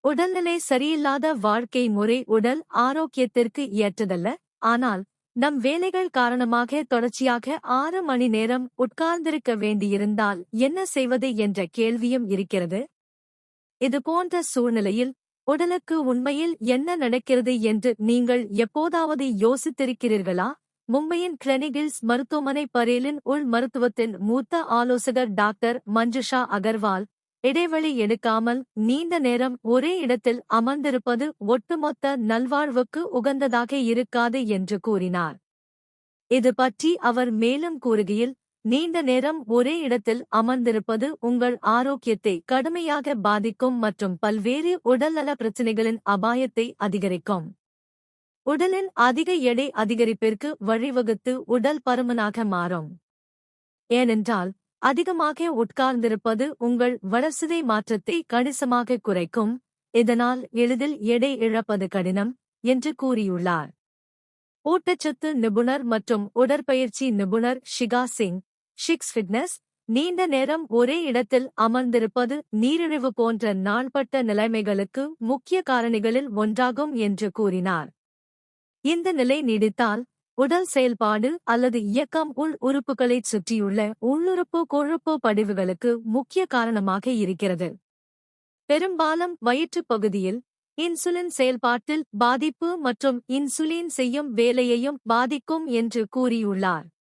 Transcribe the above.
உடல்நிலை சரியில்லாத வாழ்க்கை முறை உடல் ஆரோக்கியத்திற்கு ஏற்றதல்ல. ஆனால் நம் வேலைகள் காரணமாக தொடர்ச்சியாக 6 மணி நேரம் உட்கார்ந்திருக்க வேண்டியிருந்தால் என்ன செய்வது என்ற கேள்வியும் இருக்கிறது. இதுபோன்ற சூழ்நிலையில் உடலுக்கு உண்மையில் என்ன நடக்கிறது என்று நீங்கள் எப்போதாவது யோசித்திருக்கிறீர்களா? மும்பையின் கிளினிகில்ஸ் மருத்துவமனை பரேலின் உள் மருத்துவத்தின் மூத்த ஆலோசகர் டாக்டர் மஞ்சுஷா அகர்வால், இடைவெளி எடுக்காமல் நீண்ட நேரம் ஒரே இடத்தில் அமர்ந்திருப்பது ஒட்டுமொத்த நல்வாழ்வுக்கு உகந்ததாக இருக்காது என்று கூறினார். இது பற்றி அவர் மேலும் கூறுகையில், நீண்ட நேரம் ஒரே இடத்தில் அமர்ந்திருப்பது உங்கள் ஆரோக்கியத்தை கடுமையாக பாதிக்கும் மற்றும் பல்வேறு உடல்நல பிரச்சினைகளின் அபாயத்தை அதிகரிக்கும். உடலின் அதிக எடை அதிகரிப்பிற்கு வழிவகுத்து உடல் பருமனாக மாறும். ஏனென்றால் அதிகமாக உட்கார்ந்திருப்பது உங்கள் வளர்சிதை மாற்றத்தை கணிசமாக குறைக்கும். இதனால் எளிதில் எடை இழப்பது கடினம் என்று கூறியுள்ளார். ஊட்டச்சத்து நிபுணர் மற்றும் உடற்பயிற்சி நிபுணர் ஷிகா சிங், ஷிக்ஸ் ஃபிட்னஸ், நீண்ட நேரம் ஒரே இடத்தில் அமர்ந்திருப்பது நீரிழிவு போன்ற நாள்பட்ட நிலைமைகளுக்கு முக்கிய காரணிகளில் ஒன்றாகும் என்று கூறினார். இந்த நிலை நீடித்தால் உடல் செயல்பாடு அல்லது இயக்கம் உள் உறுப்புகளைச் சுற்றியுள்ள உள்ளுறுப்பு கொழுப்பு படிவுகளுக்கு முக்கிய காரணமாக இருக்கிறது. பெரும்பாலும் வயிற்றுப் பகுதியில் இன்சுலின் செயல்பாட்டில் பாதிப்பு மற்றும் இன்சுலின் செய்யும் வேலையையும் பாதிக்கும் என்று கூறியுள்ளார்.